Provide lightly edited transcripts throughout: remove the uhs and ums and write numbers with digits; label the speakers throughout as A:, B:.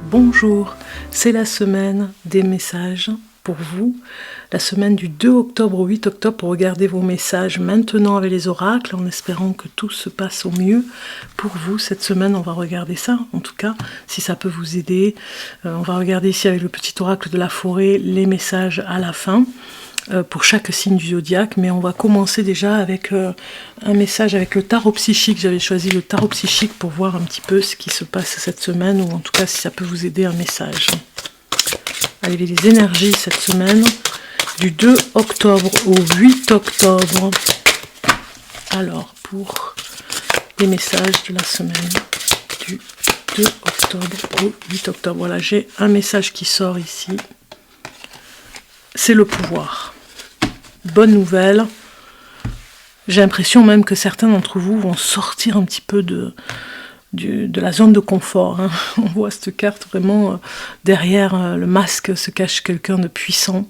A: Bonjour, c'est la semaine des messages pour vous, la semaine du 2 octobre au 8 octobre pour regarder vos messages maintenant avec les oracles en espérant que tout se passe au mieux pour vous. Cette semaine, on va regarder ça, en tout cas, si ça peut vous aider. On va regarder ici avec le petit oracle de la forêt les messages à la fin. Pour chaque signe du zodiaque, mais on va commencer déjà avec un message avec le tarot psychique. J'avais choisi le tarot psychique pour voir un petit peu ce qui se passe cette semaine, ou en tout cas si ça peut vous aider un message. Allez, les énergies cette semaine, du 2 octobre au 8 octobre. Alors, pour les messages de la semaine du 2 octobre au 8 octobre. Voilà, j'ai un message qui sort ici. C'est le pouvoir. Bonne nouvelle. J'ai l'impression même que certains d'entre vous vont sortir un petit peu de la zone de confort. Hein. On voit cette carte vraiment derrière le masque se cache quelqu'un de puissant.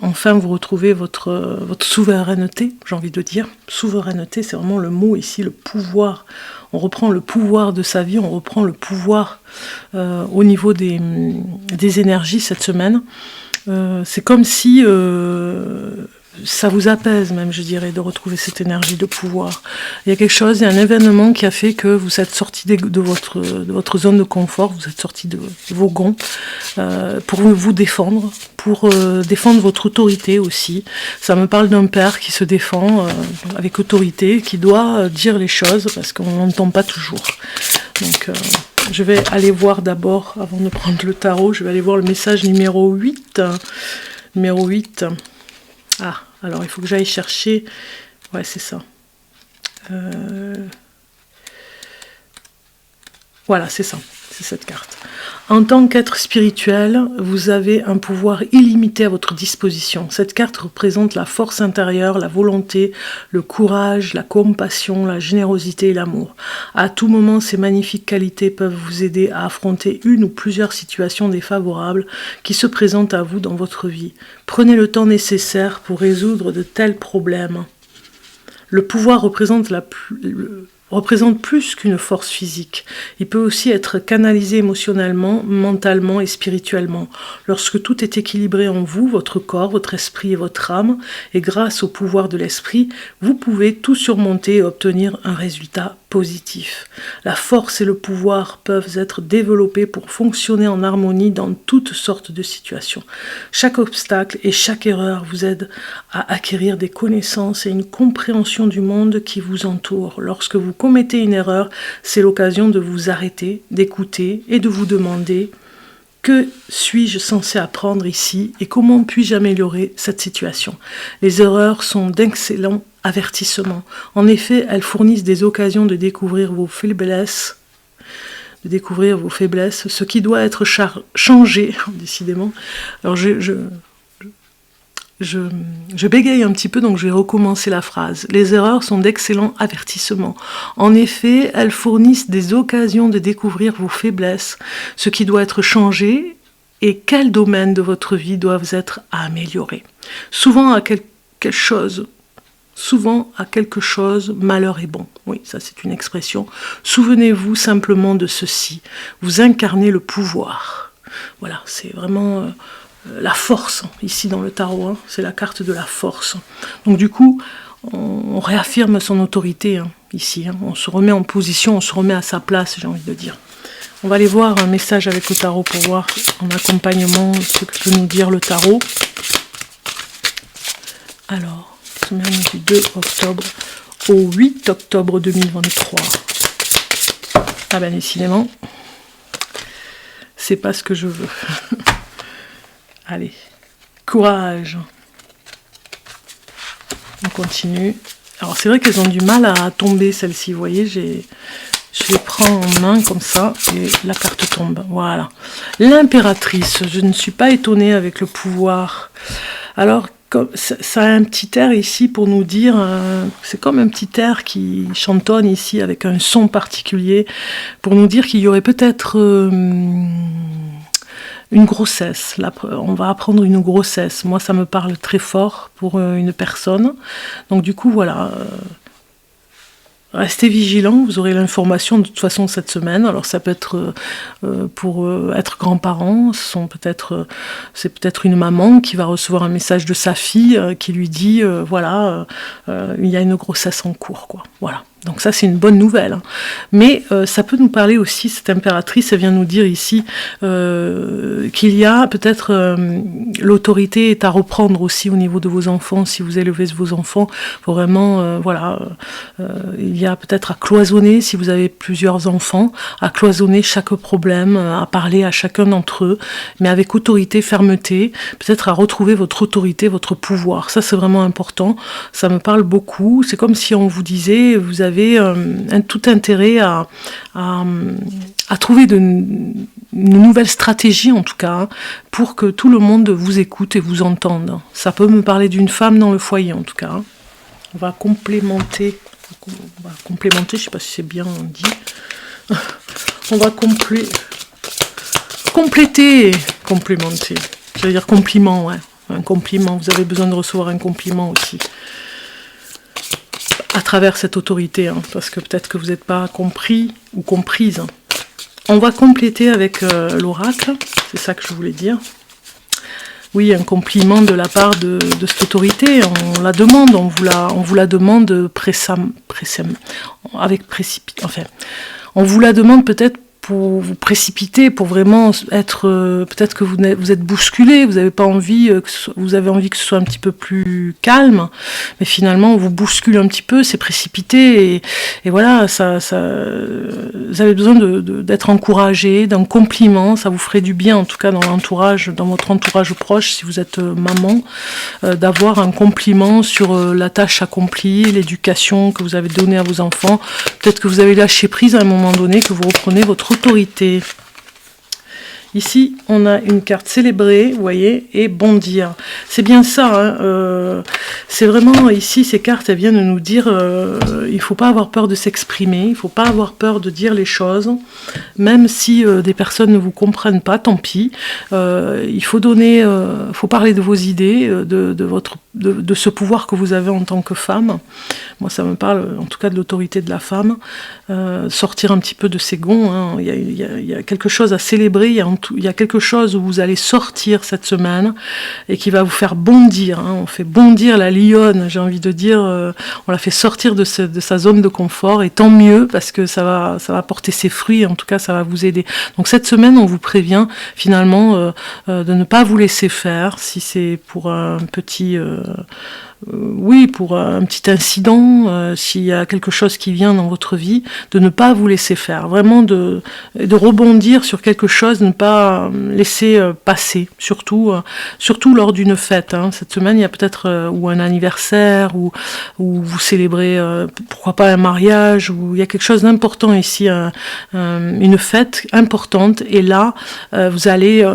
A: Enfin, vous retrouvez votre souveraineté, j'ai envie de dire. Souveraineté, c'est vraiment le mot ici, le pouvoir. On reprend le pouvoir de sa vie, on reprend le pouvoir au niveau des énergies cette semaine. C'est comme si ça vous apaise même, je dirais, de retrouver cette énergie de pouvoir. Il y a quelque chose, il y a un événement qui a fait que vous êtes sorti de votre zone de confort, vous êtes sorti de vos gonds pour vous défendre, pour défendre votre autorité aussi. Ça me parle d'un père qui se défend avec autorité, qui doit dire les choses parce qu'on n'entend pas toujours. Donc je vais aller voir d'abord, avant de prendre le tarot, je vais aller voir le message numéro 8. Numéro 8. Ah, alors il faut que j'aille chercher... Ouais, c'est ça. Voilà, c'est ça. C'est cette carte. En tant qu'être spirituel, vous avez un pouvoir illimité à votre disposition. Cette carte représente la force intérieure, la volonté, le courage, la compassion, la générosité et l'amour. À tout moment, ces magnifiques qualités peuvent vous aider à affronter une ou plusieurs situations défavorables qui se présentent à vous dans votre vie. Prenez le temps nécessaire pour résoudre de tels problèmes. Le pouvoir représente plus qu'une force physique. Il peut aussi être canalisé émotionnellement, mentalement et spirituellement. Lorsque tout est équilibré en vous, votre corps, votre esprit et votre âme, et grâce au pouvoir de l'esprit, vous pouvez tout surmonter et obtenir un résultat positif. La force et le pouvoir peuvent être développés pour fonctionner en harmonie dans toutes sortes de situations. Chaque obstacle et chaque erreur vous aide à acquérir des connaissances et une compréhension du monde qui vous entoure. Lorsque vous commettez une erreur, c'est l'occasion de vous arrêter, d'écouter et de vous demander « Que suis-je censé apprendre ici et comment puis-je améliorer cette situation ?» Les erreurs sont d'excellents avertissements. En effet, elles fournissent des occasions de découvrir vos faiblesses, ce qui doit être changé, décidément. Alors je bégaye un petit peu, donc je vais recommencer la phrase. Les erreurs sont d'excellents avertissements. En effet, elles fournissent des occasions de découvrir vos faiblesses, ce qui doit être changé et quels domaines de votre vie doivent être améliorés. Souvent à quelque chose, malheur est bon. Oui, ça c'est une expression. Souvenez-vous simplement de ceci. Vous incarnez le pouvoir. Voilà, c'est vraiment... la force, ici dans le tarot, hein, c'est la carte de la force. Donc du coup, on réaffirme son autorité, hein, ici. Hein, on se remet en position, on se remet à sa place, j'ai envie de dire. On va aller voir un message avec le tarot pour voir en accompagnement ce que peut nous dire le tarot. Alors, semaine du 2 octobre au 8 octobre 2023. Ah ben décidément, c'est pas ce que je veux. Allez, courage. On continue. Alors c'est vrai qu'elles ont du mal à tomber celles-ci, vous voyez, je les prends en main comme ça et la carte tombe. Voilà. L'impératrice, je ne suis pas étonnée avec le pouvoir. Alors, ça a un petit air ici pour nous dire, c'est comme un petit air qui chantonne ici avec un son particulier, pour nous dire qu'il y aurait peut-être... une grossesse, là, on va apprendre une grossesse. Moi, ça me parle très fort pour une personne. Donc, du coup, voilà, restez vigilants, vous aurez l'information de toute façon cette semaine. Alors ça peut être pour être grands-parents, c'est peut-être une maman qui va recevoir un message de sa fille qui lui dit voilà, il y a une grossesse en cours, quoi. Voilà. Donc ça c'est une bonne nouvelle, hein. Mais ça peut nous parler aussi, cette impératrice, elle vient nous dire ici qu'il y a peut-être l'autorité est à reprendre aussi au niveau de vos enfants, si vous élevez vos enfants, faut vraiment, voilà, il y a peut-être à cloisonner, si vous avez plusieurs enfants, à cloisonner chaque problème, à parler à chacun d'entre eux, mais avec autorité, fermeté, peut-être à retrouver votre autorité, votre pouvoir, ça c'est vraiment important, ça me parle beaucoup, c'est comme si on vous disait, vous avez tout intérêt à trouver une nouvelle stratégie en tout cas, hein, pour que tout le monde vous écoute et vous entende. Ça peut me parler d'une femme dans le foyer en tout cas, hein. On va complémenter, je sais pas si c'est bien dit, on va compléter, j'allais dire compliment, ouais, un compliment, vous avez besoin de recevoir un compliment aussi. À travers cette autorité, hein, parce que peut-être que vous n'êtes pas compris ou comprise. On va compléter avec l'oracle, c'est ça que je voulais dire. Oui, un compliment de la part de cette autorité, on la demande, on vous la demande on vous la demande peut-être pour vous précipiter, pour vraiment être, peut-être que vous êtes bousculé, vous avez pas envie, vous avez envie que ce soit un petit peu plus calme, mais finalement on vous bouscule un petit peu, c'est précipité, et voilà, vous avez besoin d'être encouragé, d'un compliment, ça vous ferait du bien, en tout cas dans l'entourage, dans votre entourage proche, si vous êtes maman, d'avoir un compliment sur la tâche accomplie, l'éducation que vous avez donnée à vos enfants, peut-être que vous avez lâché prise à un moment donné, que vous reprenez votre autorité. Ici, on a une carte célébrer, vous voyez, et bondir. C'est bien ça, hein, c'est vraiment, ici, ces cartes, elles viennent nous dire, il ne faut pas avoir peur de s'exprimer, il ne faut pas avoir peur de dire les choses, même si des personnes ne vous comprennent pas, tant pis. Il faut faut parler de vos idées, de ce pouvoir que vous avez en tant que femme. Moi, ça me parle, en tout cas, de l'autorité de la femme. Sortir un petit peu de ses gonds, hein. Il y a quelque chose à célébrer, il y a quelque chose où vous allez sortir cette semaine et qui va vous faire bondir, hein. On fait bondir la lionne, j'ai envie de dire, on la fait sortir de sa zone de confort, et tant mieux parce que ça va porter ses fruits, en tout cas ça va vous aider. Donc cette semaine on vous prévient finalement de ne pas vous laisser faire, si c'est pour un petit... pour un petit incident, s'il y a quelque chose qui vient dans votre vie, de ne pas vous laisser faire, vraiment de rebondir sur quelque chose, de ne pas laisser passer, surtout lors d'une fête, hein. Cette semaine, il y a peut-être ou un anniversaire, ou vous célébrez, pourquoi pas un mariage, ou il y a quelque chose d'important ici, une fête importante, et là, vous allez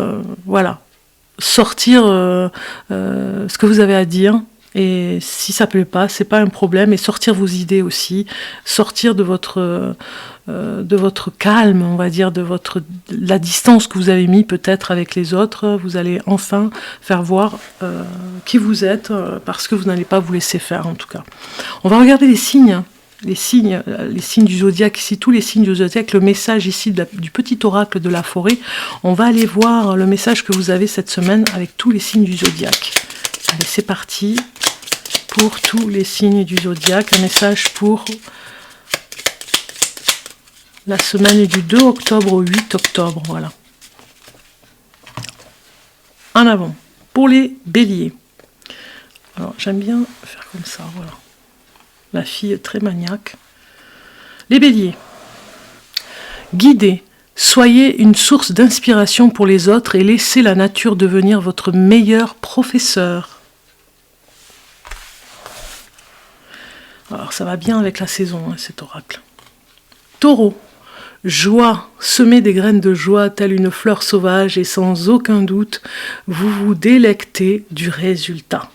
A: sortir ce que vous avez à dire. Et si ça plaît pas, c'est pas un problème, et sortir vos idées aussi, sortir de votre calme, on va dire, la distance que vous avez mis peut-être avec les autres. Vous allez enfin faire voir qui vous êtes, parce que vous n'allez pas vous laisser faire, en tout cas. On va regarder les signes du zodiaque ici, tous les signes du zodiaque, le message ici du petit oracle de la forêt. On va aller voir le message que vous avez cette semaine avec tous les signes du zodiaque. Allez, c'est parti pour tous les signes du zodiaque. Un message pour la semaine du 2 octobre au 8 octobre. Voilà. En avant. Pour les béliers. Alors, j'aime bien faire comme ça. Voilà. La fille est très maniaque. Les béliers. Guidez. Soyez une source d'inspiration pour les autres et laissez la nature devenir votre meilleur professeur. Alors ça va bien avec la saison, hein, cet oracle. Taureau, joie, semez des graines de joie telle une fleur sauvage et sans aucun doute, vous vous délectez du résultat.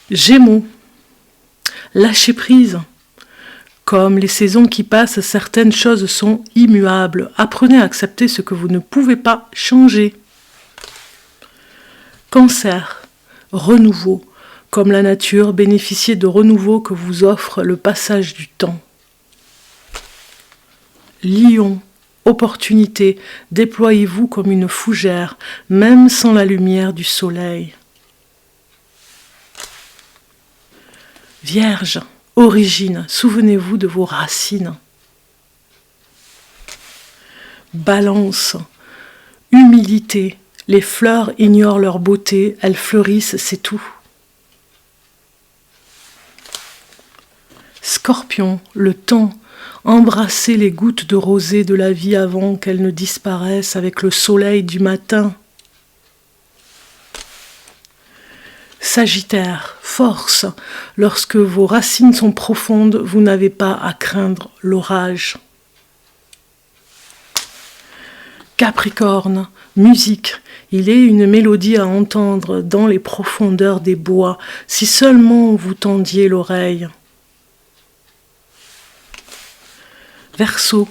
A: Gémeaux, lâchez prise. Comme les saisons qui passent, certaines choses sont immuables. Apprenez à accepter ce que vous ne pouvez pas changer. Cancer, renouveau. Comme la nature, bénéficiez de renouveau que vous offre le passage du temps. Lion, opportunité, déployez-vous comme une fougère, même sans la lumière du soleil. Vierge, origine, souvenez-vous de vos racines. Balance, humilité, les fleurs ignorent leur beauté, elles fleurissent, c'est tout. Scorpion, le temps, embrassez les gouttes de rosée de la vie avant qu'elles ne disparaissent avec le soleil du matin. Sagittaire, force, lorsque vos racines sont profondes, vous n'avez pas à craindre l'orage. Capricorne, musique, il est une mélodie à entendre dans les profondeurs des bois, si seulement vous tendiez l'oreille. Verseau,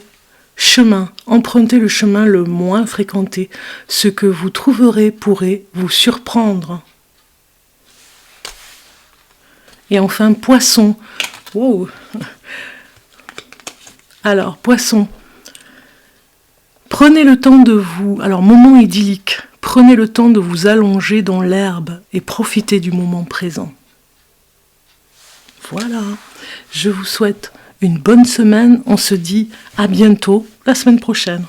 A: chemin, empruntez le chemin le moins fréquenté. Ce que vous trouverez pourrait vous surprendre. Et enfin, Poisson. Wow. Alors, Poisson, prenez le temps de vous... Alors, moment idyllique. Prenez le temps de vous allonger dans l'herbe et profitez du moment présent. Voilà, je vous souhaite une bonne semaine. On se dit à bientôt la semaine prochaine.